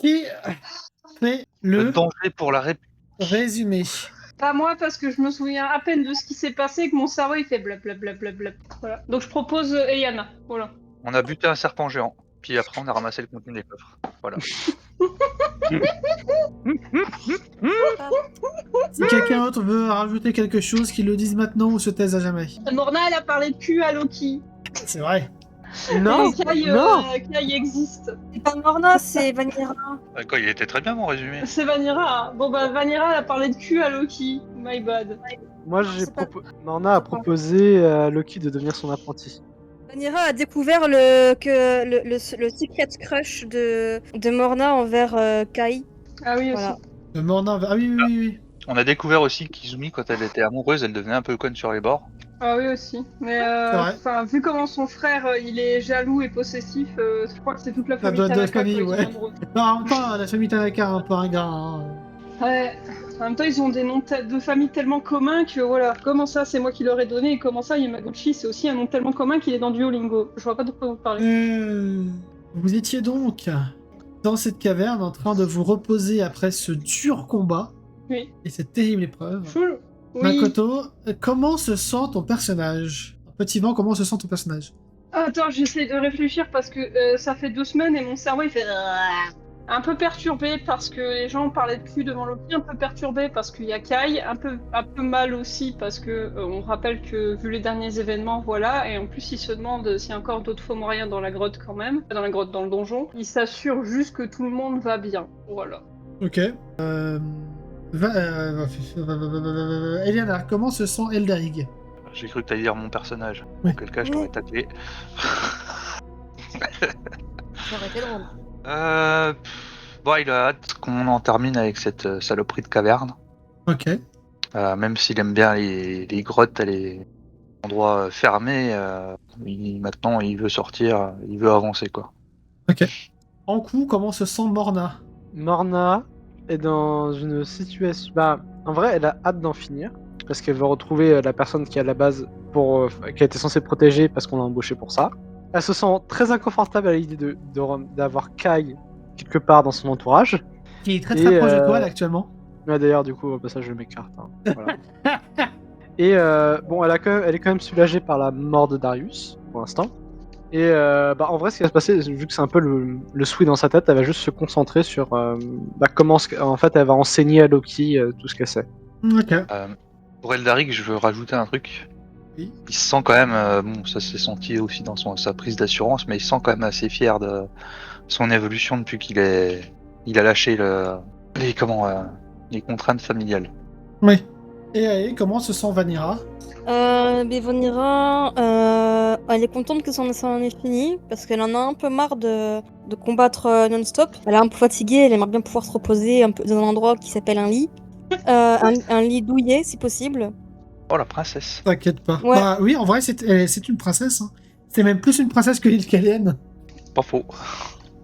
Qui fait Le le danger pour la République. résumé? Pas moi, parce que je me souviens à peine de ce qui s'est passé, que mon cerveau il fait blablabla. Voilà. Donc je propose Eliana. Voilà. On a buté un serpent géant, puis après on a ramassé le contenu des coffres. Voilà. Si quelqu'un d'autre veut rajouter quelque chose, qu'il le dise maintenant ou se taise à jamais. Morna, elle a parlé de cul à Loki. C'est vrai. Non, Et Kai, non. Kai existe. C'est pas Morna, c'est Vanilla. Quoi, il était très bien mon résumé. C'est Vanira. Bon bah Vanira, elle a parlé de cul à Loki. My bad. Moi, C'est pas- Morna a proposé à Loki de devenir son apprenti. Vanilla a découvert le secret crush de Morna envers Kai. Ah oui, aussi. Voilà. Le Morna. Ah oui, oui, oui, oui. On a découvert aussi qu'Izumi, quand elle était amoureuse, elle devenait un peu conne sur les bords. Ah oui, aussi. Mais C'est vrai. enfin, vu comment son frère, il est jaloux et possessif, je crois que c'est toute la La famille de Tanaka famille, quoi, ils sont ouais. amoureux. Non, en même temps, la famille Tanaka a un peu ingrat. Hein. Ouais. En même temps, ils ont des noms de famille tellement communs que voilà. Comment ça, c'est moi qui leur ai donné, et comment ça, Yamaguchi, c'est aussi un nom tellement commun qu'il est dans Duolingo. Je vois pas de quoi vous parlez. Vous étiez donc dans cette caverne en train de vous reposer après ce dur combat Oui. et cette terrible épreuve. Choul. Oui. Makoto, comment se sent ton personnage? Petit vent, comment se sent ton personnage? Attends, j'essaie de réfléchir parce que ça fait 2 semaines et mon cerveau il fait un peu perturbé parce que les gens parlaient de cul devant Loki, un peu perturbé parce qu'il y a Kai, un peu mal aussi parce que on rappelle que vu les derniers événements, voilà, et en plus il se demande s'il y a encore d'autres Fomoriens dans la grotte quand même, dans la grotte, dans le donjon. Il s'assure juste que tout le monde va bien, voilà. Ok. Eliana, comment se sent Eldarig? J'ai cru que t'allais dire mon personnage. Oui. En quel cas, je t'aurais taclé. Ça aurait été drôle. Bon, il a hâte qu'on en termine avec cette saloperie de caverne. Ok. Même s'il aime bien les grottes et les endroits fermés, maintenant il veut sortir, il veut avancer quoi. Ok. En coup, comment se sent Morna? Morna est dans une situation. Bah, en vrai, elle a hâte d'en finir. Parce qu'elle veut retrouver la personne qui, à la base, qui a été censée protéger parce qu'on l'a embauché pour ça. Elle se sent très inconfortable à l'idée d'avoir Kai quelque part dans son entourage. Qui est très très proche de toi là actuellement. Ouais, d'ailleurs, du coup, au passage, je m'écarte. Hein. Voilà. Et bon, elle est quand même soulagée par la mort de Darius, pour l'instant. Et en vrai, ce qui va se passer, vu que c'est un peu le souhait dans sa tête, elle va juste se concentrer sur comment en fait elle va enseigner à Loki tout ce qu'elle sait. Ok. Pour Eldarig, je veux rajouter un truc. Oui. Il se sent quand même, bon, ça s'est senti aussi dans sa prise d'assurance, mais il se sent quand même assez fier de son évolution depuis qu'il a lâché les contraintes familiales. Oui. Et allez, comment se sent Vanira? Mais Vanilla, elle est contente que son assaut en est fini parce qu'elle en a un peu marre de combattre non-stop. Elle est un peu fatiguée, elle aimerait bien pouvoir se reposer un peu dans un endroit qui s'appelle un lit. Un lit douillet si possible. Oh la princesse. T'inquiète pas. Ouais. Bah oui, en vrai, c'est une princesse. Hein. C'est même plus une princesse que l'île Kalienne. Pas faux.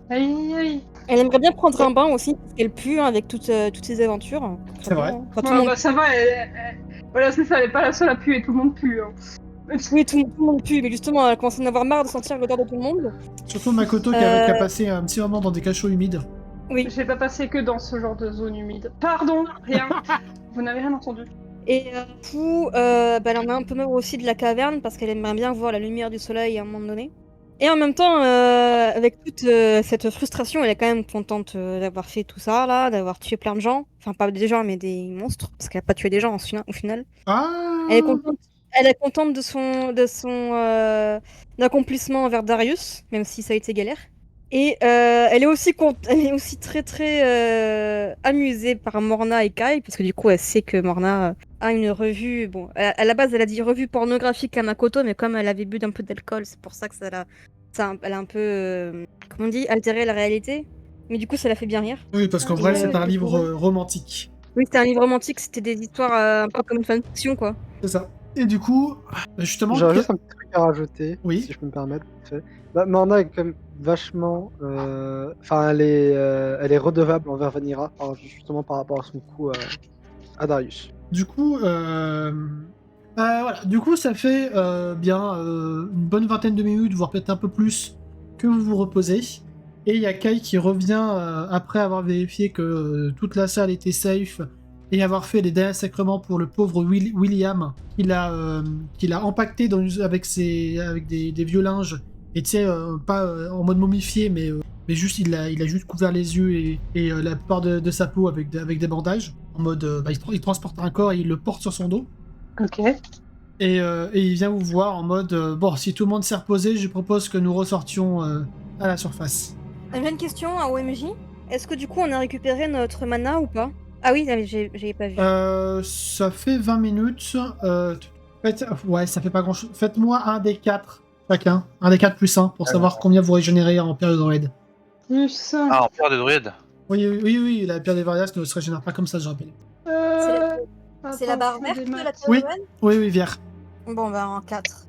Aïe aïe. Elle aimerait bien prendre un bain aussi parce qu'elle pue hein, avec toutes ces aventures. C'est vrai. Enfin, tout le Ouais, monde... bah ça va, voilà, c'est ça, elle est pas la seule à puer, tout le monde pue. Hein. Oui, tout le monde pue, mais justement, elle commence à en avoir marre de sentir l'odeur de tout le monde. Surtout Makoto qui a passé un petit moment dans des cachots humides. Oui. J'ai pas passé que dans ce genre de zone humide. Pardon, rien. Vous n'avez rien entendu. Et du coup, elle en a un peu marre aussi de la caverne parce qu'elle aimerait bien voir la lumière du soleil à un moment donné. Et en même temps, avec toute cette frustration, elle est quand même contente d'avoir fait tout ça, là, d'avoir tué plein de gens. Enfin, pas des gens, mais des monstres, parce qu'elle a pas tué des gens au final. Ah Elle est contente de son accomplissement envers Darius, même si ça a été galère. Et elle est aussi très très amusée par Morna et Kai, parce que du coup elle sait que Morna a une revue, bon, à la base elle a dit revue pornographique à Makoto, mais comme elle avait bu d'un peu d'alcool, c'est pour ça que elle a un peu, comment on dit, altéré la réalité. Mais du coup ça la fait bien rire. Oui, parce qu'en Et, vrai, c'est un du livre coup, romantique. Oui, c'était un livre romantique, c'était des histoires un peu comme une fanfiction, quoi. C'est ça. Et du coup, justement... J'aurais juste un petit truc à rajouter, Oui. si je peux me permettre. Vite fait. Bah, Morna est quand même vachement. Enfin, elle est redevable envers Vanira, justement par rapport à son coup à Darius. Du coup, voilà. Du coup, ça fait bien une bonne vingtaine de minutes, voire peut-être un peu plus, que vous vous reposez. Et il y a Kai qui revient après avoir vérifié que toute la salle était safe et avoir fait les derniers sacrements pour le pauvre William, qu'il a empaqueté avec des vieux linges. Et tu sais, pas en mode momifié, mais juste il a juste couvert les yeux et la plupart de sa peau avec des bandages. En mode, il transporte un corps et il le porte sur son dos. Ok. Et il vient vous voir en mode, bon, si tout le monde s'est reposé, je propose que nous ressortions à la surface. J'ai une question à OMJ. Est-ce que du coup on a récupéré notre mana ou pas? Ah oui, j'ai pas vu. Ça fait 20 minutes. Ouais, ça fait pas grand-chose. Faites-moi un des 4 chacun. Un des 4 plus 1 pour savoir combien vous régénérez en période raid. Plus ça. Ah, en pierre de druide. Oui, la pierre des varias ne se régénère pas comme ça, je rappelle. C'est la barre verte de la pierre Oui. de Noël? Oui, Vière. Bon bah en 4.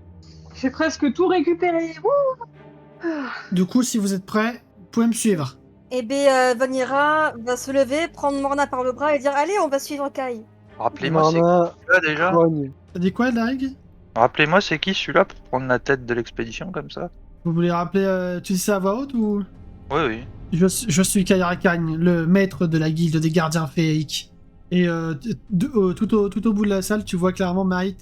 J'ai presque tout récupéré. Wouh. Du coup, si vous êtes prêts, vous pouvez me suivre. Et bien Vanira va se lever, prendre Morna par le bras et dire allez on va suivre Kai. Rappelez-moi, c'est Morna qui là déjà grogne. T'as dit quoi, Darig? Rappelez-moi, c'est qui celui-là pour prendre la tête de l'expédition comme ça? Vous voulez rappeler, tu dis ça à voix haute ou... Oui, oui. Je suis Kairakan, le maître de la guilde des gardiens féeriques. Et tout au bout de la salle, tu vois clairement Marit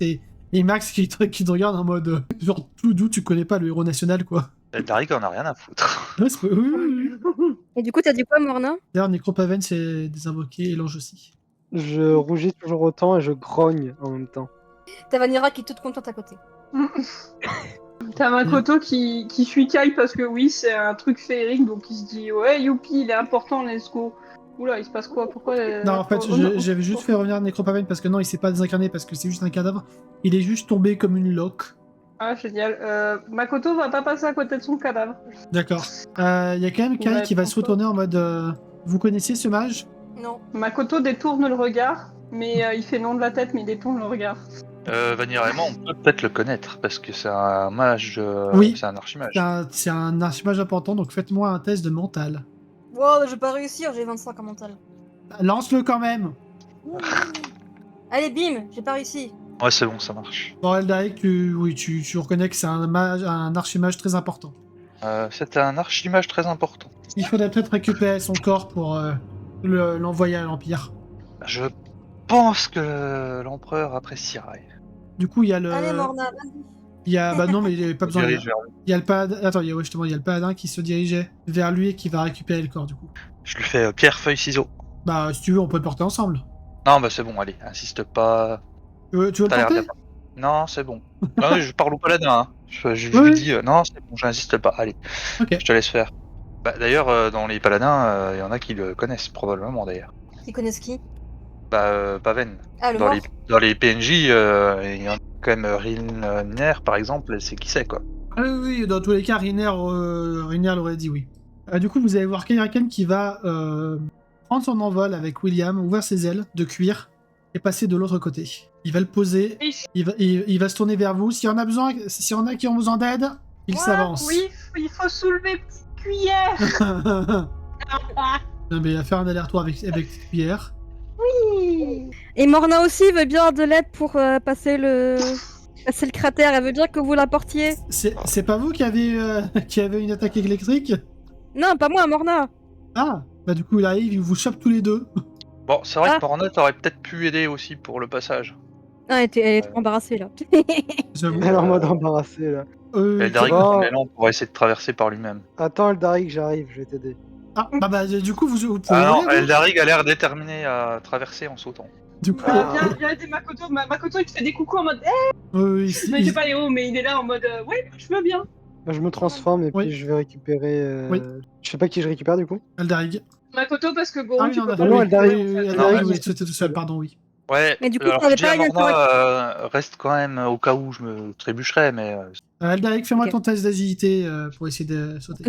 et Max qui te regardent en mode genre tout d'où tu connais pas le héros national quoi. Eldaric en a rien à foutre. Ouais, oui. Et du coup t'as dit quoi Morna? D'ailleurs, Necropaven c'est désinvoqué et l'ange aussi. Je rougis toujours autant et je grogne en même temps. T'as Vanira qui est toute contente à côté. T'as Makoto qui suit Kai parce que oui, c'est un truc féerique, donc il se dit ouais, youpi, il est important, let's go. Oula, il se passe quoi? Pourquoi Non, en fait, j'avais juste fait revenir Necropaven parce que non, il s'est pas désincarné parce que c'est juste un cadavre. Il est juste tombé comme une loque. Ah, génial. Makoto va pas passer à côté de son cadavre. D'accord. Il y a quand même Kai Ouais, qui va se pourquoi retourner en mode vous connaissiez ce mage? Non. Makoto détourne le regard, mais il fait non de la tête, mais il détourne le regard. Vanilla et moi, on peut peut-être le connaître parce que c'est un mage. Oui. C'est un archimage. C'est un archimage important, donc faites-moi un test de mental. Wow, je vais pas réussir, j'ai 25 en mental. Lance-le quand même. Allez bim, j'ai pas réussi. Ouais, c'est bon, ça marche. Bon, Eldaric, tu reconnais que c'est un archimage très important. C'est un archimage très important. Il faudrait peut-être récupérer son corps pour l'envoyer à l'Empire. Je pense que l'empereur apprécierait. Du coup, il y a le... Allez Morna, vas-y. Il y a... Bah non, mais il n'y a pas besoin. Dirige vers lui. Il y a le paladin... Attends, il y a le paladin qui se dirigeait vers lui et qui va récupérer le corps, du coup. Je lui fais pierre, feuille, ciseaux. Bah, si tu veux, on peut le porter ensemble. Non, bah c'est bon, allez, insiste pas. Tu veux le T'as l'air porter? bien. Non, c'est bon. Non, je parle au paladin. Hein. Je Oui. lui dis, non, c'est bon, j'insiste pas. Allez, Ok. je te laisse faire. Bah, d'ailleurs, dans les paladins, il y en a qui le connaissent, probablement d'ailleurs. Ils connaissent qui? Paven. Ah le Dans mort. dans les PNJ, il y en a quand même Rilner, par exemple, c'est qui c'est quoi. Ah oui, dans tous les cas, Riner l'aurait dit oui. Du coup, vous allez voir Kairaken qui va prendre son envol avec William, ouvrir ses ailes de cuir et passer de l'autre côté. Il va le poser, il va se tourner vers vous. S'il y en a besoin, s'il y en a qui ont besoin d'aide, il s'avance. Oui, il faut soulever petite cuillère. Non, mais il va faire un aller-retour avec cette cuillère. Et Morna aussi veut bien de l'aide pour passer le cratère. Elle veut bien que vous l'apportiez. C'est pas vous qui avez une attaque électrique? Non, pas moi, Morna. Ah, bah du coup il arrive, il vous chope tous les deux. Bon, c'est vrai Ah. que Mornette aurait peut-être pu aider aussi pour le passage. Ah, elle est trop embarrassée là. J'avoue. Elle est en mode embarrassé là. Eldaric bon. on est lent pour essayer de traverser par lui-même. Attends, Eldaric, j'arrive, je vais t'aider. Ah, bah du coup vous pouvez Ah non, y aller, vous. Eldaric a l'air déterminé à traverser en sautant. Du coup, Viens aider Makoto. Makoto, il te fait des coucous en mode oui, mais j'ai pas les hauts, mais il est là en mode ouais, je veux bien. Je me transforme et Oui. puis je vais récupérer. Oui. Je sais pas qui je récupère du coup. Eldaric. Makoto, parce que Goron, Ah oui, tu non, peux d'accord, pas non, le Eldaric, récupérer, en fait. Eldaric, Non, oui, c'était tout seul, pardon, oui. Ouais, Mais du coup, alors t'avais je dis à pas une Morna, reste quand même au cas où je me trébucherais, mais... Eldaric, fais-moi Ok. ton test d'agilité pour essayer de sauter.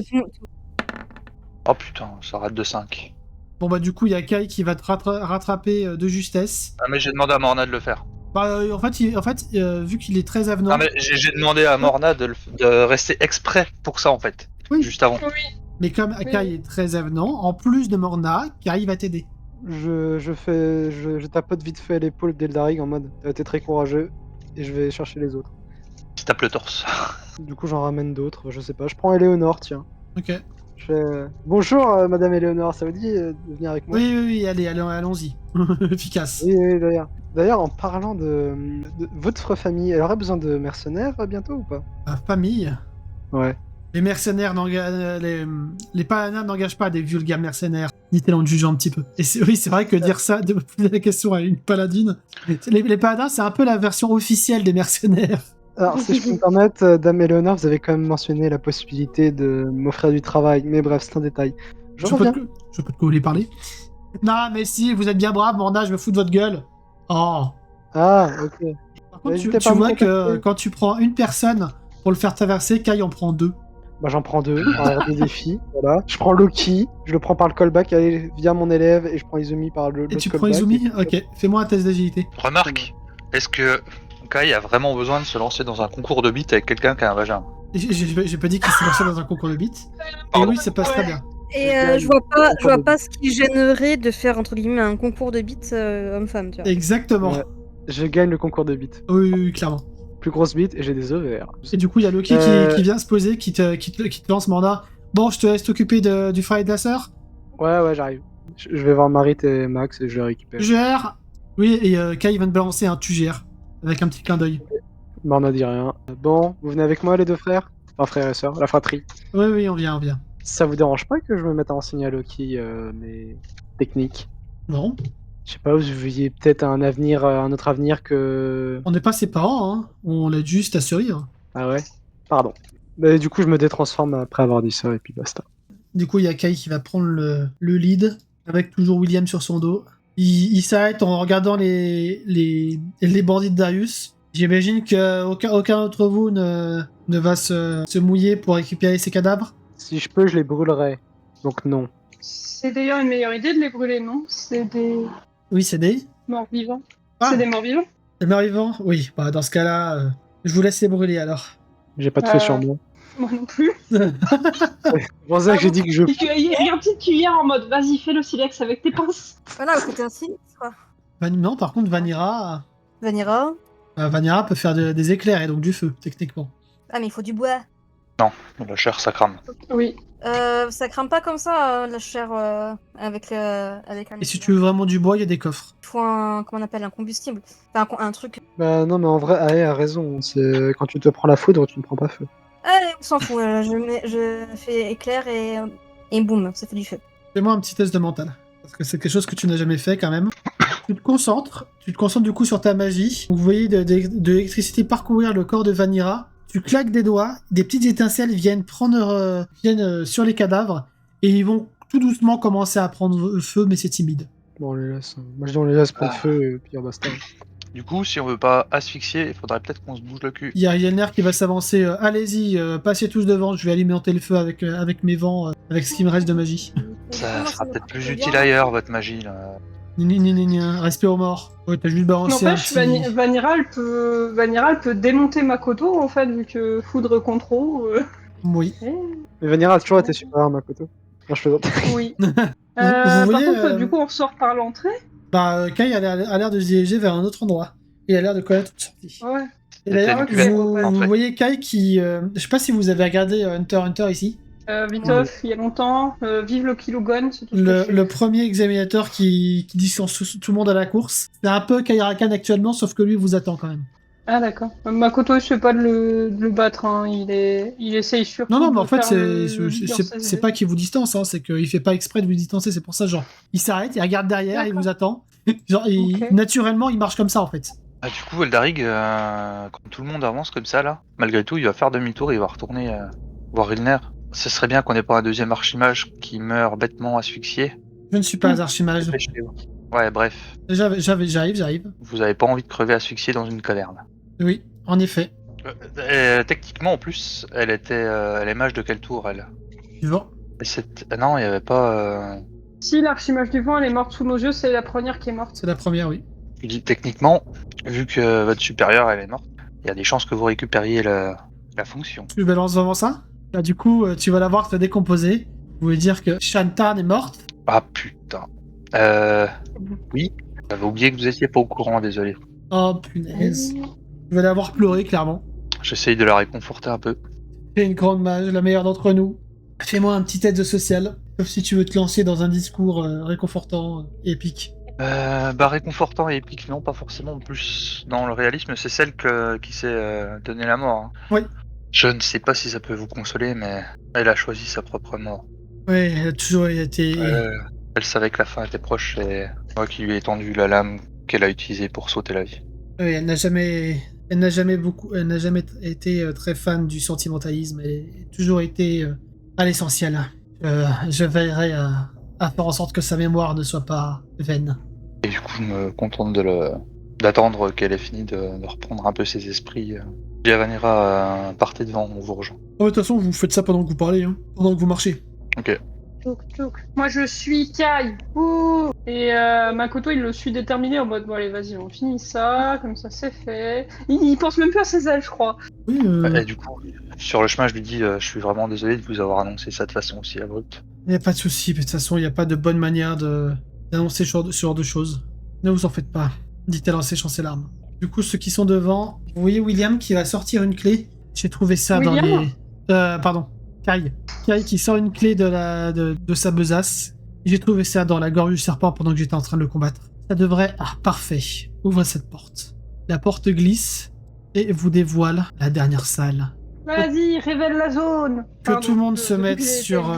Oh putain, ça rate de 5. Bon bah du coup, il y a Kai qui va te rattraper de justesse. Ah mais j'ai demandé à Morna de le faire. Bah en fait, vu qu'il est très avenant, Non mais j'ai demandé à Morna de rester exprès pour ça en fait, Oui. juste avant. Oui. mais comme Kai est très avenant, en plus de Morna, Kai va t'aider. Je tapote vite fait à l'épaule d'Eldaric en mode t'as été très courageux et je vais chercher les autres. Il se tape le torse. Du coup, j'en ramène d'autres, je sais pas. Je prends Eleonore, tiens. Ok. Bonjour, Madame Eleonore, ça vous dit de venir avec moi? Oui, allons-y. Efficace. Oui, d'ailleurs. D'ailleurs, en parlant de votre famille, elle aurait besoin de mercenaires bientôt ou pas? La famille. Ouais. Les mercenaires les paladins n'engagent pas des vulgaires mercenaires. Dit-elle en jugeant un petit peu. Et oui, c'est vrai que dire ça, de poser la question à une paladine. Les paladins, c'est un peu la version officielle des mercenaires. Alors, si je peux me permettre, Dame Eleonore, vous avez quand même mentionné la possibilité de m'offrir du travail, mais bref, c'est un détail. Je reviens. Je peux de quoi vous voulez parler. Non, mais si, vous êtes bien brave, Morna, je me fous de votre gueule. Oh. Ah, ok. Par contre, N'hésitez tu pas à me vois que contacter. quand tu prends une personne pour le faire traverser, Kai en prend 2. Bah, j'en prends 2, en air de défi, voilà. Je prends Loki, je le prends par le callback via mon élève, et je prends Izumi par le Et l'autre tu prends callback. Izumi. Ok, fais-moi un test d'agilité. Remarque, est-ce que Kai a vraiment besoin de se lancer dans un concours de beats avec quelqu'un qui a un vagin? J'ai pas dit qu'il s'est lancé dans un concours de beats. Et Pardon. oui, ça passe très bien. Et gagne je vois concours de pas ce qui gênerait de faire entre guillemets un concours de beats homme-femme, tu vois. Exactement. Ouais. Je gagne le concours de beats. Oui, clairement. Plus grosse bite et j'ai des ovaires. Et du coup, il y a Loki qui vient se poser, qui te lance Morna. Bon, je te laisse t'occuper du frère et de la sœur. Ouais, j'arrive. Je vais voir Marit et Max et je les récupère. Gère. Oui, et Kai va te balancer un tu gères. Avec un petit clin d'œil. Bah, on a dit rien. Bon, vous venez avec moi les deux frères? Enfin, frères et sœurs, la fratrie. Oui, on vient. Ça vous dérange pas que je me mette à enseigner à Loki mes techniques? Non, Je sais pas, vous voyez peut-être un autre avenir que... on n'est pas ses parents, hein. On l'aide juste à survivre. Ah ouais? Pardon. Bah, du coup, je me détransforme après avoir dit ça et puis basta. Du coup, il y a Kai qui va prendre le lead, avec toujours William sur son dos. Il s'arrête en regardant les bandits de Darius. J'imagine qu'aucun d'entre vous ne va se mouiller pour récupérer ces cadavres. Si je peux, je les brûlerai. Donc non. C'est d'ailleurs une meilleure idée de les brûler, non? C'est des Oui, c'est des... morts vivants. Ah, C'est des morts vivants? les morts vivants. Oui, bah dans ce cas-là, je vous laisse les brûler alors. J'ai pas de feu sur moi. Moi non plus. C'est pour ça que j'ai dit que je... Il y a une petite cuillère en mode vas-y, fais le silex avec tes pinces. Voilà, écoutez ainsi, quoi. Non, par contre, Vanira Vanira. peut faire des éclairs et donc du feu, techniquement. Ah, mais il faut du bois. La chair, ça crame. Oui. Ça crame pas comme ça, la chair avec un... Et si tu veux vraiment du bois, il y a des coffres. Il faut un... Comment on appelle? Un combustible. Enfin, un truc... Bah non, mais en vrai, Ae a raison. C'est quand tu te prends la foudre, tu ne prends pas feu. Allez, on s'en fout. Je fais éclair et boum, ça fait du feu. Fais-moi un petit test de mental. Parce que c'est quelque chose que tu n'as jamais fait quand même. Tu te concentres du coup sur ta magie. Vous voyez de l'électricité parcourir le corps de Vanira. Tu claques des doigts, des petites étincelles viennent sur les cadavres et ils vont tout doucement commencer à prendre feu, mais c'est timide. Bon, on les laisse. Moi, je dis on les laisse prendre feu et puis basta. Du coup, si on veut pas asphyxier, il faudrait peut-être qu'on se bouge le cul. Il y a Yenner qui va s'avancer. Allez-y, passez tous devant, je vais alimenter le feu avec mes vents, avec ce qui me reste de magie. Ça sera peut-être plus utile ailleurs, votre magie, là. Respect aux morts. Ouais, t'as juste balancé un N'empêche, petit... Vanira, elle peut démonter Makoto, en fait, vu que foudre contrôle. Oui. Mais Vanira a toujours été super, Makoto. Non, je plaisante. Oui. Vous Par voyez, contre, du coup, on ressort par l'entrée. Bah, Kai a l'air de se diriger vers un autre endroit. Il a l'air de connaître toute sortie. Ouais. Et d'ailleurs, C'était une vous cuvette, voyez Kai qui... je sais pas si vous avez regardé Hunter x Hunter ici. Viteuf, il y a longtemps. Vive le Kilogon, c'est tout ce que je sais. Le premier examinateur qui dit tout le monde à la course. C'est un peu Kai Arakan actuellement, sauf que lui vous attend quand même. Ah d'accord. Makoto, je sais pas de le battre, hein. Il essaye surtout. Non, mais en de fait, faire le leader c'est saisé. pas qu'il vous distance, hein, c'est qu'il fait pas exprès de vous distancer, c'est pour ça, genre, il s'arrête, il regarde derrière, il D'accord. vous attend. Genre, Ok. naturellement, il marche comme ça, en fait. Ah, du coup, Eldarig, quand tout le monde avance comme ça, là, malgré tout, il va faire demi-tour et il va retourner voir Ilner. Ce serait bien qu'on ait pas un deuxième archimage qui meurt bêtement asphyxié. Je ne suis pas un archimage. Ouais, bref. J'arrive. Vous avez pas envie de crever asphyxié dans une caverne. Oui, en effet. Techniquement, en plus, elle est mage de quel tour, elle? Tu vois. Non, il y avait pas... Si l'archimage du vent, elle est morte sous nos yeux, c'est la première qui est morte. C'est la première, oui. Je dis techniquement, vu que votre supérieure, elle est morte, il y a des chances que vous récupériez la fonction. Tu balances vraiment ça. Là, du coup, tu vas la voir se décomposer. Vous voulez dire que Shantan est morte? Ah putain. Oui, j'avais oublié que vous étiez pas au courant, désolé. Oh, punaise. Je vais la voir pleurer, clairement. J'essaye de la réconforter un peu. C'est une grande mage, la meilleure d'entre nous. Fais-moi un petit aide social, sauf si tu veux te lancer dans un discours réconfortant, épique. Réconfortant et épique, non, pas forcément. Plus dans le réalisme, c'est celle qui s'est donné la mort. Hein. Oui. Je ne sais pas si ça peut vous consoler, mais elle a choisi sa propre mort. Ouais, elle a toujours été... Elle savait que la fin était proche et moi qui lui ai tendu la lame qu'elle a utilisée pour sauter la vie. Oui, elle n'a jamais été très fan du sentimentalisme et a toujours été à l'essentiel. Je veillerai à faire en sorte que sa mémoire ne soit pas vaine. Et du coup, je me contente d'attendre qu'elle ait fini de reprendre un peu ses esprits. Je dis à Vanira, partez devant, on vous rejoint. Oh, de toute façon, vous faites ça pendant que vous parlez, hein, pendant que vous marchez. Ok. Moi je suis Kai. Ouh. Et Makoto il le suit déterminé en mode bon allez vas-y on finit ça, comme ça c'est fait. Il pense même plus à ses ailes je crois. Oui, Et du coup, sur le chemin, je lui dis, je suis vraiment désolé de vous avoir annoncé ça de façon aussi abrupte. il n'y a pas de souci, mais de toute façon, il n'y a pas de bonne manière d'annoncer ce genre de choses. Ne vous en faites pas, dit-elle en séchant ses larmes. Du coup, ceux qui sont devant, vous voyez William qui va sortir une clé. J'ai trouvé ça dans William les... pardon, Kai. Kai qui sort une clé de sa besace. J'ai trouvé ça dans la gorge du serpent pendant que j'étais en train de le combattre. Ça devrait... Ah, parfait. Ouvrez cette porte. La porte glisse et vous dévoile la dernière salle. Vas-y révèle la zone. Que tout le monde se mette sur...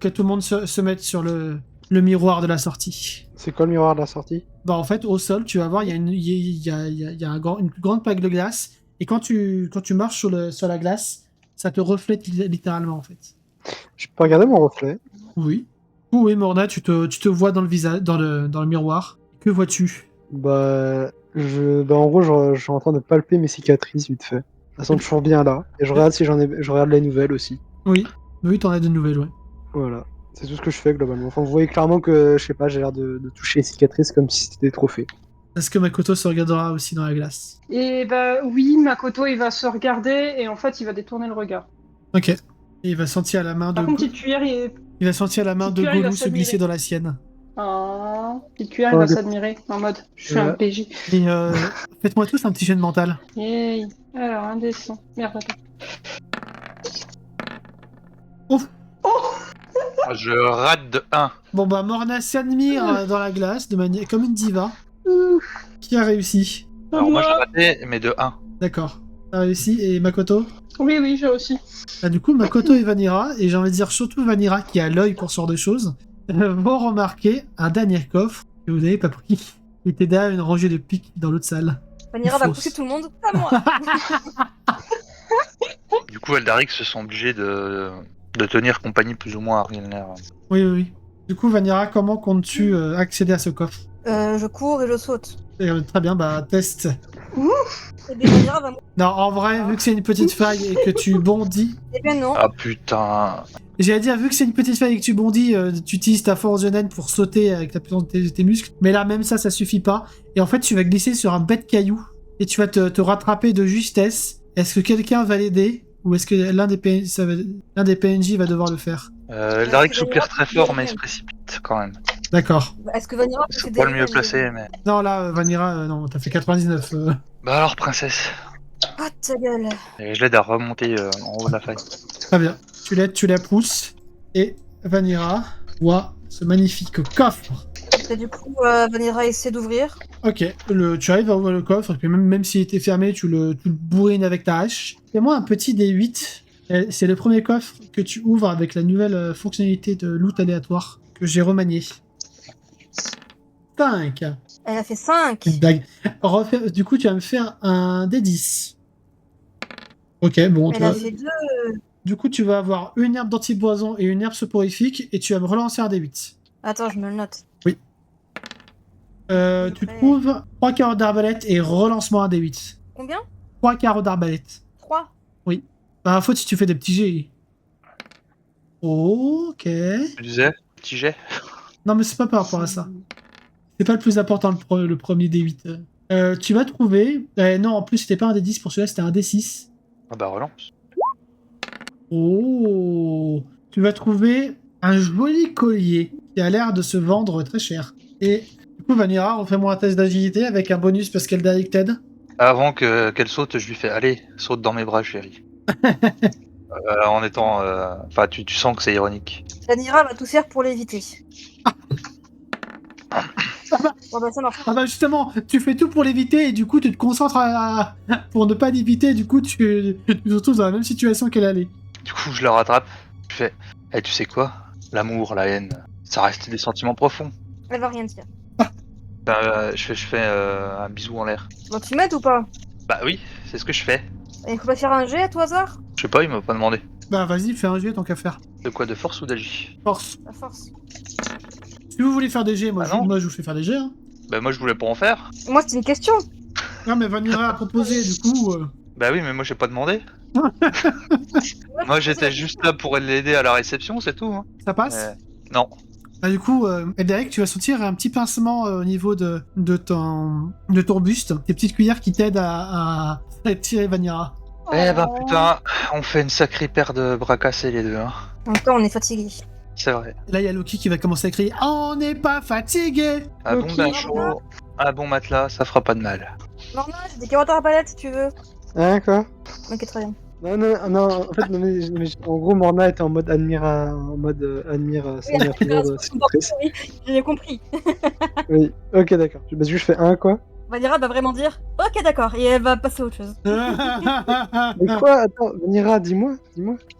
que tout le monde se mette sur le miroir de la sortie. C'est quoi le miroir de la sortie? Bah en fait, au sol, tu vas voir, il y a une grande plaque de glace. Et quand tu marches sur la glace, ça te reflète littéralement, en fait. Je peux regarder mon reflet. Oui. Oui, Morna, tu te vois dans le visage, dans le miroir. Que vois-tu? Bah, en gros, je suis en train de palper mes cicatrices vite fait. Elles sont toujours bien là. Et je regarde je regarde les nouvelles aussi. Oui. Oui, t'en as de nouvelles, ouais. Voilà. C'est tout ce que je fais globalement. Enfin, vous voyez clairement que, je sais pas, j'ai l'air de toucher les cicatrices comme si c'était des trophées. Est-ce que Makoto se regardera aussi dans la glace? Et bah oui Makoto il va se regarder et en fait il va détourner le regard. Ok. Et il va sentir la main Par contre petite cuillère il va sentir la main de Petite cuillère, il va Goulou se s'admirer. glisser dans la sienne. Petite cuillère il va s'admirer en mode je suis un PJ. Et faites-moi tous un petit jet de mental. Yay. Alors un des 100. Merde attends. Je rate de 1. Bon bah Morna s'admire dans la glace de manière comme une diva. Qui a réussi? Alors moi j'ai raté, mais de 1. D'accord. T'as réussi et Makoto? Oui j'ai aussi. Bah, du coup Makoto et Vanira, et j'ai envie de dire surtout Vanira qui a l'œil pour ce genre de choses, vont remarquer un dernier coffre que vous n'avez pas pris. Il était derrière une rangée de piques dans l'autre salle. Vanira va Fausse. pousser tout le monde. Pas moi. Du coup, Eldarix se sont obligés de tenir compagnie plus ou moins à Rielner. Oui. Du coup Vanira, comment comptes-tu accéder à ce coffre? Je cours et je saute. Très bien, bah test. Et bien Vanira va mourir. Non, en vrai, vu que c'est une petite faille et que tu bondis... Eh bien non. Ah putain. J'allais dire, vu que c'est une petite faille et que tu bondis, tu utilises ta force de naine pour sauter avec la puissance de tes muscles. Mais là, même ça suffit pas. Et en fait, tu vas glisser sur un bête caillou et tu vas te rattraper de justesse. Est-ce que quelqu'un va l'aider ou est-ce que l'un des PNJ va devoir le faire? Eldarix soupire très fort, mais il se précipite quand même. D'accord. Est-ce que Vanira peut C'est s'aider pas le mieux placé, mais... Non, là, Vanira, non, t'as fait 99. Bah alors, princesse. Ah ta gueule. Et je l'aide à remonter en haut de la faille. Très bien. Tu la pousses et Vanira voit ce magnifique coffre. Et du coup, Vanira essaie d'ouvrir. Ok, tu arrives à ouvrir le coffre, et puis même s'il était fermé, tu le bourrines avec ta hache. Fais-moi un petit D8. C'est le premier coffre que tu ouvres avec la nouvelle fonctionnalité de loot aléatoire que j'ai remanié. 5. Elle a fait 5. Une blague. Du coup, tu vas me faire un D10. Ok, bon, Elle a fait 2. du coup, tu vas avoir une herbe d'antipoison et une herbe soporifique, et tu vas me relancer un D8. Attends, je me le note. Tu trouves 3 carreaux d'arbalète et relance-moi un D8. Combien? 3 carreaux d'arbalète. 3. Bah, faute si tu fais des petits jets. Ok. Tu disais, petit jet. Non, mais c'est pas par rapport à ça. C'est pas le plus important, le premier D8. Tu vas trouver... non, en plus, c'était pas un D10 pour celui-là, c'était un D6. Ah bah relance. Oh. Tu vas trouver un joli collier qui a l'air de se vendre très cher. Et du coup, Vanira, refais-moi un test d'agilité avec un bonus parce qu'elle t'aide. Avant qu'elle saute, je lui fais, allez, saute dans mes bras, chérie. En étant... Enfin, tu sens que c'est ironique. Vanira va tout faire pour l'éviter. Bon bah ça marche. Ah bah justement, tu fais tout pour l'éviter et du coup tu te concentres pour ne pas l'éviter, du coup tu te retrouves dans la même situation qu'elle allait. Du coup, je le rattrape. Je fais... Eh, tu sais quoi? L'amour, la haine, ça reste des sentiments profonds. Elle va rien dire. Je fais un bisou en l'air. Bon, tu m'aides ou pas? Bah oui, c'est ce que je fais. Il faut pas faire un jet à tout hasard? Je sais pas, il m'a pas demandé. Bah vas-y, fais un jet tant qu'à faire. De quoi? De force ou d'agi? Force. La force. Si vous voulez faire des jets, moi, Ah non. moi je vous fais faire des jets. Hein. Bah moi je voulais pas en faire. Moi, c'est une question. Non mais Vanilla a proposé, du coup... Bah oui, mais moi j'ai pas demandé. Moi j'étais juste là pour l'aider à la réception, c'est tout. Hein. Ça passe Non. Bah, du coup, Eldaric, tu vas sentir un petit pincement au niveau de ton buste, tes petites cuillères qui t'aident à tirer Vanilla. Eh ben putain, on fait une sacrée paire de bras cassés les deux. Hein. En même temps, on est fatigué. C'est vrai. Là, il y a Loki qui va commencer à crier « On n'est pas fatigué !» Un bon Ok. bain chaud, un bon matelas, ça fera pas de mal. Normal, j'ai des carottes à la palette si tu veux. Hein, quoi? Ok, très bien. Non, en fait, non, mais en gros, Morna était en mode admire sa nature séductrice. Oui, j'ai compris. Oui, ok, d'accord. Bah, du coup, je fais un, quoi? Vanira va vraiment dire ok, d'accord, et elle va passer à autre chose. Mais quoi? Attends, Vanira, dis-moi.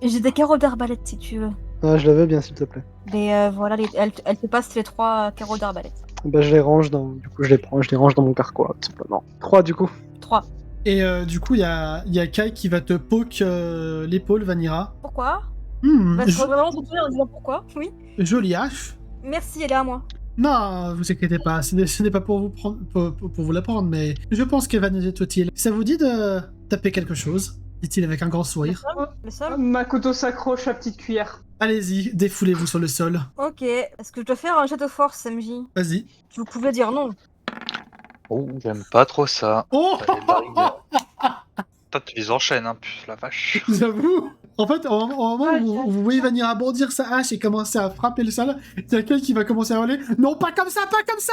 Et j'ai des carottes d'arbalète si tu veux. Ah, je la veux bien, s'il te plaît. Mais voilà, elle te passe les 3 carreaux d'arbalète. Bah, je les range du coup, je les range dans mon carquois, tout simplement. 3, du coup. 3. Et du coup, il y a Kai qui va te poke l'épaule, Vanira. Pourquoi? Hmm, Je vraiment se retourner en disant pourquoi. Oui. jolie hache. Merci, elle est à moi. Non, vous inquiétez pas, ce n'est pas pour vous prendre, pour vous la prendre, mais je pense qu'elle va nous être utile. Ça vous dit de taper quelque chose? Dit-il avec un grand sourire. Le sol? Makoto s'accroche à petite cuillère. Allez-y, défoulez-vous sur le sol. Ok. Est-ce que je dois faire un jet de force, MJ? Vas-y. Vous pouvez dire non. Oh, j'aime pas trop ça. Oh Toi, tu les enchaînes, hein, putain, la vache. J'avoue. En fait, au moment où vous voyez venir bondir sa hache et commencer à frapper le sol, il y a quelqu'un qui va commencer à hurler « Non, pas comme ça, pas comme ça !»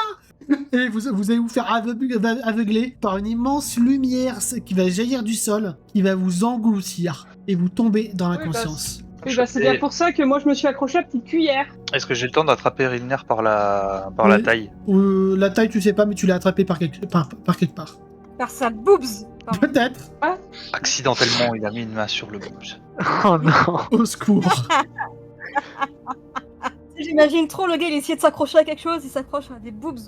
Et vous allez vous faire aveugler par une immense lumière qui va jaillir du sol, qui va vous engloutir et vous tomber dans Oui, l'inconscience. Oui, bah, c'est bien pour ça que moi je me suis accroché à petite cuillère. Est-ce que j'ai le temps d'attraper Rilner par la Oui. taille? La taille, tu sais pas, mais tu l'as attrapé par quelque part. Par sa boobs. Pardon. Peut-être. Accidentellement, il a mis une main sur le boobs. Oh non. Au secours. J'imagine trop le gars, il essaie de s'accrocher à quelque chose, il s'accroche à des boobs.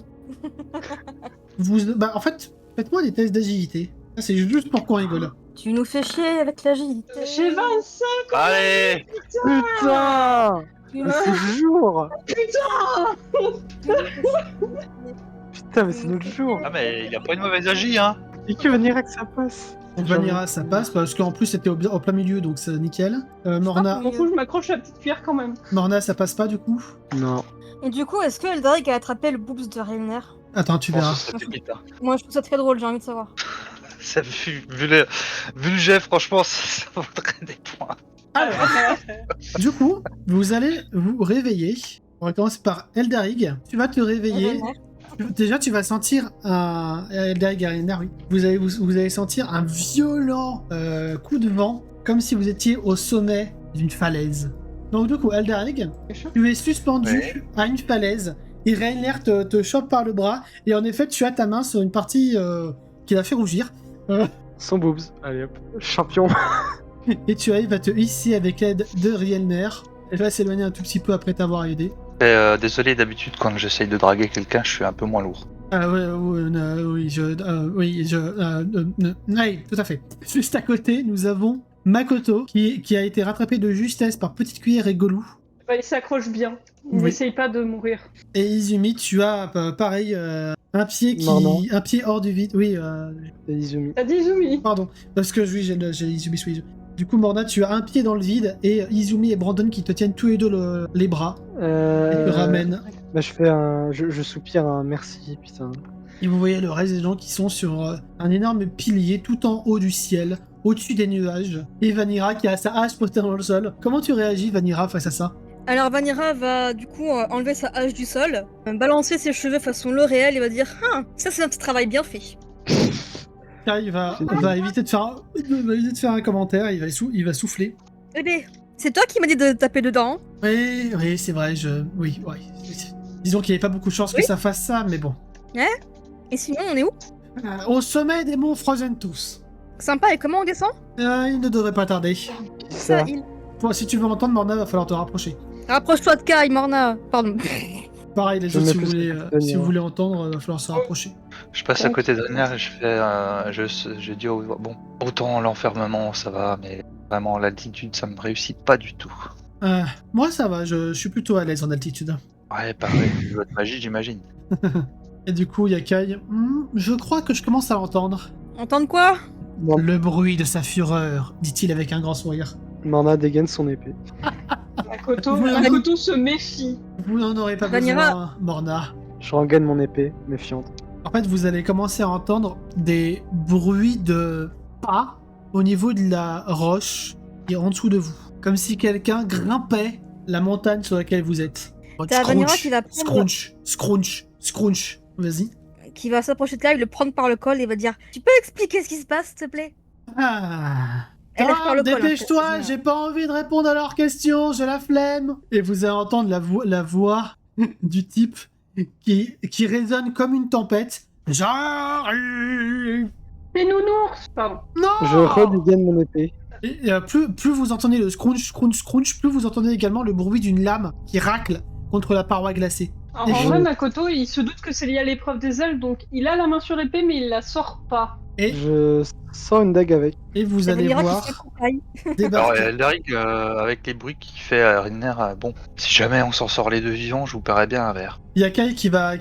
Bah, en fait, faites-moi des tests d'agilité. Ça, c'est juste pour qu'on rigole. Tu nous fais chier avec l'agilité. J'ai 25. Allez! Putain! Tu Mais c'est le jour! Putain. Putain, mais c'est notre jour! Ah, mais il a pas une mauvaise agie, hein! Et que Vanira que ça passe! Vanira, ça passe, parce qu'en plus, c'était au plein milieu, donc c'est nickel. Morna, Bon coup, je m'accroche à la petite cuillère quand même. Morna, ça passe pas, du coup. Non. Et du coup, est-ce que Eldaric a attrapé le boobs de Reiner? Attends, tu Je pense verras. que c'était vite, hein. Moi, je trouve ça très drôle, j'ai envie de savoir. Ça, vu le jet, franchement, ça vaudrait des points. Alors, du coup, vous allez vous réveiller. On va commencer par Eldarig. Tu vas te réveiller. Reiner. Déjà, tu vas sentir un... Eldarig et Reiner, oui. Vous allez sentir un violent coup de vent, comme si vous étiez au sommet d'une falaise. Donc du coup, Eldarig, tu es suspendu Ouais. à une falaise, et Reiner te chope par le bras, et en effet, tu as ta main sur une partie qui l'a fait rougir. Son boobs. Allez hop. Champion. Et tu arrives à te hisser avec l'aide de Rielner. Elle va s'éloigner un tout petit peu après t'avoir aidé. Désolé, d'habitude, quand j'essaye de draguer quelqu'un, je suis un peu moins lourd. Ah ouais, oui, tout à fait. Juste à côté, nous avons Makoto, qui a été rattrapé de justesse par Petite Cuillère et Golou. Bah, il s'accroche bien. Il Oui. n'essaye pas de mourir. Et Izumi, tu as, pareil, un pied Non. un pied hors du vide. Oui, C'est Izumi. T'as dit Izumi. pardon, parce que oui, j'ai Izumi sous les yeux. Du coup, Morna, tu as un pied dans le vide, et Izumi et Brandon qui te tiennent tous les deux les bras, et te ramènent. Bah, je fais je soupire un merci, putain. Et vous voyez le reste des gens qui sont sur un énorme pilier tout en haut du ciel, au-dessus des nuages. Et Vanira qui a sa hache postée dans le sol. Comment tu réagis, Vanira, face à ça? Alors Vanira va du coup enlever sa hache du sol, balancer ses cheveux façon L'Oréal et va dire ah, ça c'est un petit travail bien fait. Kai va éviter de faire un commentaire, il va souffler. Eh bien, c'est toi qui m'as dit de taper dedans. Oui, c'est vrai, Oui. Disons qu'il n'y avait pas beaucoup de chance que Oui. ça fasse ça, mais bon. Et sinon, on est où? Au sommet des monts Frozen tous. Sympa, et comment on descend? Il ne devrait pas tarder. Ça. il. Toi, si tu veux m'entendre, Morna, va falloir te rapprocher. Rapproche-toi de Kai, Morna. Pardon. Pareil, les Je autres, mets si vous plus voulez, que si vous voulez entendre, va falloir se rapprocher. Je passe à côté de Riner et je fais. Je dis bon, autant l'enfermement ça va, mais vraiment l'altitude ça me réussit pas du tout. Moi, ça va, je suis plutôt à l'aise en altitude. Ouais, pareil, votre magie j'imagine. Et du coup, Yakai, je crois que je commence à l'entendre. Entendre quoi? Le bruit de sa fureur, dit-il avec un grand sourire. Morna dégaine son épée. Makoto se méfie. Vous n'en aurez pas Vanira. besoin, Morna. Je rengaine mon épée, méfiante. En fait, vous allez commencer à entendre des bruits de pas au niveau de la roche et en dessous de vous. Comme si quelqu'un grimpait la montagne sur laquelle vous êtes. T'as Vanira qui va prendre- Scrunch. Vas-y. Qui va s'approcher de Kai, le prendre par le col et va dire: Tu peux expliquer ce qui se passe, s'il te plaît? Ah. Elle lève par le col, Dépêche-toi, hein, j'ai pas envie de répondre à leurs questions, j'ai la flemme. Et vous allez entendre la voix du type qui résonne comme une tempête. J'arrive. C'est nounours. Pardon. Non. Je redégaine mon épée. Et, plus vous entendez le scrunch, plus vous entendez également le bruit d'une lame qui racle contre la paroi glacée. En Et vrai, Makoto, il se doute que c'est lié à l'épreuve des ailes, donc il a la main sur l'épée, mais il la sort pas. Et, Je sors une dague avec. et vous T'as allez Vanira qui voir se coupe Kai. Alors débarquer. Elderic, avec les bruits qu'il fait à Riner, bon, si jamais on s'en sort les deux vivants, je vous paierai bien un verre. Yakai qui va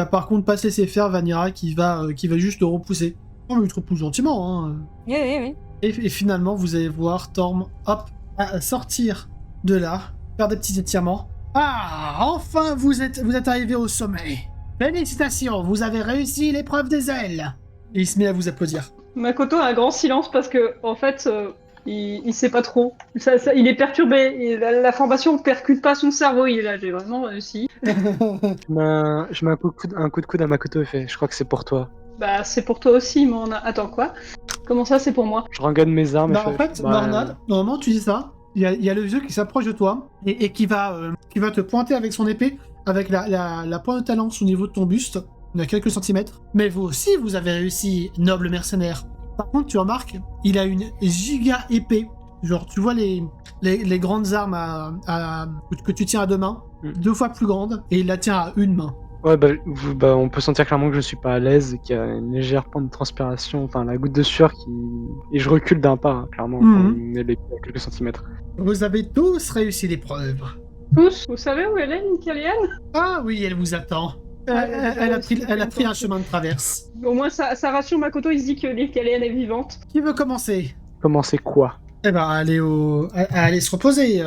par contre pas se laisser faire, Vanira qui va juste le repousser. Oh mais il te repousse gentiment, hein. Oui. Et finalement, vous allez voir Torm, hop, sortir de là, faire des petits étirements. Ah, enfin, vous êtes arrivé au sommet. Félicitations, vous avez réussi l'épreuve des ailes. Et il se met à vous applaudir. Makoto a un grand silence parce que, en fait, il sait pas trop. Il est perturbé. Et la formation percute pas son cerveau. Il est là, j'ai vraiment réussi. Je mets un coup de coude à Makoto et fait. Je crois que c'est pour toi. Bah, c'est pour toi aussi, Morna. Attends, quoi? Comment ça, c'est pour moi? Je rengaine mes armes. Bah, et en je fait, fais, Mornad, au moment où tu dis ça, il y a le vieux qui s'approche de toi et qui va te pointer avec son épée, avec la pointe de ta lance au niveau de ton buste, il y a quelques centimètres. Mais vous aussi, vous avez réussi, noble mercenaire. Par contre, tu remarques, il a une giga épée. Genre, tu vois les grandes armes que tu tiens à deux mains, 2 fois plus grandes, et il la tient à une main. Ouais, on peut sentir clairement que je suis pas à l'aise, qu'il y a une légère pente de transpiration, enfin la goutte de sueur qui. Et je recule d'un pas, hein, clairement, quand on est à quelques centimètres. Vous avez tous réussi l'épreuve. Tous, vous savez où elle est, Nicalienne? Ah oui, elle vous attend. Elle a pris un chemin de traverse. Au moins, ça rassure Makoto, il se dit que Nicalienne est vivante. Qui veut commencer? Comment c'est quoi? Eh ben, allez se reposer.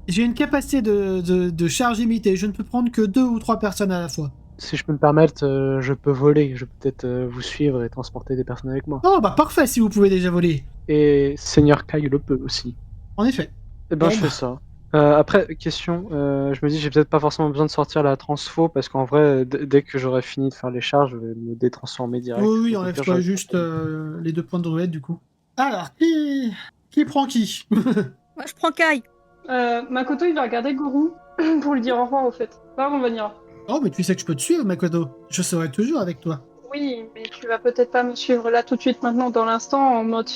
J'ai une capacité de charge limitée. Je ne peux prendre que 2 ou 3 personnes à la fois. Si je peux me permettre, je peux voler, je peux peut-être vous suivre et transporter des personnes avec moi. Oh, bah parfait si vous pouvez déjà voler. Et Seigneur Kai le peut aussi. En effet. Eh ben, Bon, je bah. fais ça. Après, question, je me dis, j'ai peut-être pas forcément besoin de sortir la transfo, parce qu'en vrai, dès que j'aurai fini de faire les charges, je vais me détransformer direct. Oui, Donc, au pire, enlève-toi j'aurai- juste les 2 points de roulette du coup. Alors, qui prend qui? Moi, je prends Kai. Makoto, il va regarder Guru pour lui dire au revoir, au fait. Pardon, Vanira. Oh, mais tu sais que je peux te suivre, Makoto. Je serai toujours avec toi. Oui, mais tu vas peut-être pas me suivre là tout de suite, maintenant, dans l'instant, en mode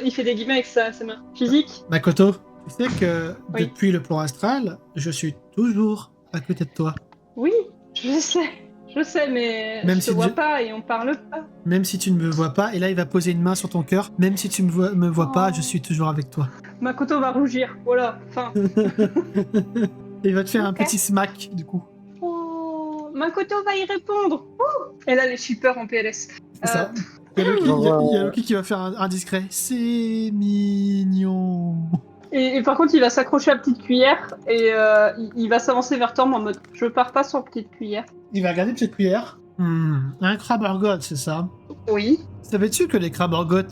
il fait des guillemets avec sa main physique. Makoto, tu sais que Oui. depuis le plan astral, je suis toujours à côté de toi. Oui, je sais, mais Même je si te vois je- pas et on parle pas. Même si tu ne me vois pas, et là il va poser une main sur ton cœur, même si tu me vois pas, Oh. je suis toujours avec toi. Makoto va rougir, voilà, enfin. Il va te faire un Ok. petit smack du coup. Oh, Makoto va y répondre. Elle a les shippers en PLS. C'est ça. Il y a Loki qui va faire un discret. C'est mignon. Et par contre, il va s'accrocher à petite cuillère et il va s'avancer vers Torm en mode je pars pas sans petite cuillère. Il va regarder petite cuillère. Un crabe argot, c'est ça. Oui. Savais-tu que les crabes argots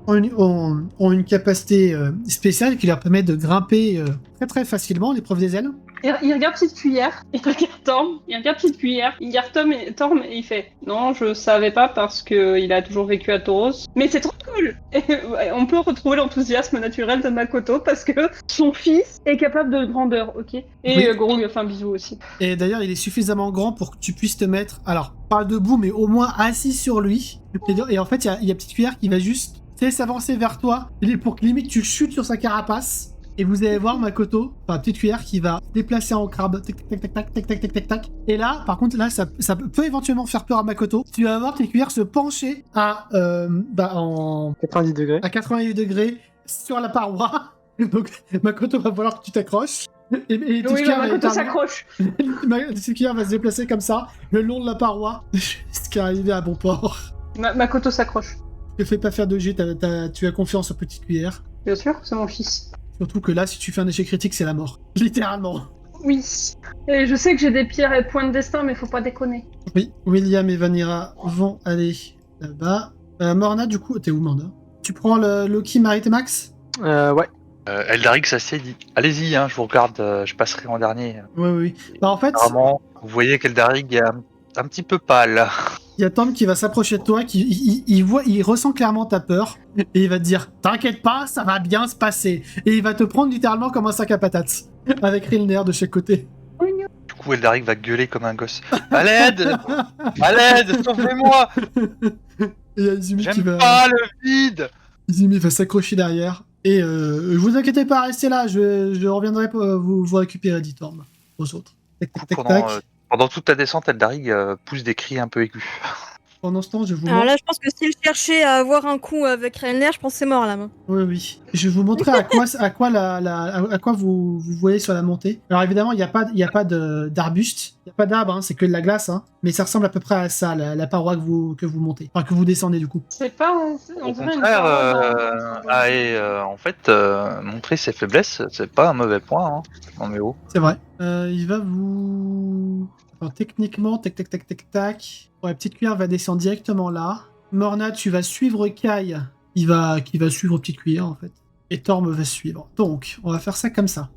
ont une capacité spéciale qui leur permet de grimper très très facilement l'épreuve des ailes? Il regarde petite cuillère, il regarde Torm, il regarde petite cuillère, il regarde Torm et il fait non, je savais pas parce que il a toujours vécu à Tauros. Mais c'est trop cool. Et ouais, on peut retrouver l'enthousiasme naturel de Makoto parce que son fils est capable de grandeur, ok. Et Oui. Goro lui a fait un bisou aussi. Et d'ailleurs, il est suffisamment grand pour que tu puisses te mettre, alors, pas debout, mais au moins assis sur lui. Et en fait, il y a Petite Cuillère qui va juste, tu sais, s'avancer vers toi, pour que limite tu chutes sur sa carapace. Et vous allez voir Makoto, enfin Petite Cuillère, qui va se déplacer en crabe, tac tac tac tac tac tac tac tac tac. Et là, par contre, là, ça peut éventuellement faire peur à Makoto. Tu vas voir Petite Cuillère se pencher à 90 degrés. à 88 degrés sur la paroi. Donc Makoto va falloir que tu t'accroches. Et Petite Oui, Cuillère va Makoto littéralement- s'accroche. Petite Cuillère va se déplacer comme ça, le long de la paroi, jusqu'à arriver à bon port. Makoto s'accroche. Ne fais pas faire de jet, tu as confiance en Petite Cuillère. Bien sûr, c'est mon fils. Surtout que là, si tu fais un échec critique, c'est la mort. Littéralement. Oui. Et je sais que j'ai des pierres et points de destin, mais faut pas déconner. Oui, William et Vanira vont aller là-bas. Morna, du coup, t'es où, Morna? Tu prends le Loki, Marit et Max? Ouais. Eldarig, ça s'est dit. Allez-y, hein, je vous regarde, je passerai en dernier. Oui. Bah, en fait, Vraiment, vous voyez qu'Eldarig est un petit peu pâle. il y a Tom qui va s'approcher de toi, il ressent clairement ta peur, et il va te dire « T'inquiète pas, ça va bien se passer !» Et il va te prendre littéralement comme un sac à patates, avec Rilner de chaque côté. Du coup, Eldarig va gueuler comme un gosse. À l'aide, à l'aide, sauvez-moi. Et il y a Izumi qui J'aime va... pas le vide. Izumi va s'accrocher derrière. Et vous inquiétez pas, restez là, je reviendrai pour vous récupérer, dit Torm, aux autres. Tac, tac, tac, tac. Pendant toute la descente, Eldarig pousse des cris un peu aigus. Pendant ce temps, je vous Alors montre... là, je pense que s'il cherchait à avoir un coup avec Rainer, je pense que c'est mort là. Main. Oui. Je vais vous montrer à quoi vous voyez sur la montée. Alors évidemment, il n'y a pas d'arbuste, il n'y a pas d'arbre, hein, c'est que de la glace, hein, mais ça ressemble à peu près à ça, la paroi que vous montez, enfin que vous descendez du coup. C'est pas... Au On dirait une contraire, parole en fait, montrer ses faiblesses, c'est pas un mauvais point. Hein. Non mais oh. C'est vrai. Il va vous... Alors, techniquement, tac. Bon, la Petite Cuillère va descendre directement là. Morna, tu vas suivre Kai, qui va suivre Petite Cuillère en fait. Et Torm va suivre. Donc, on va faire ça comme ça.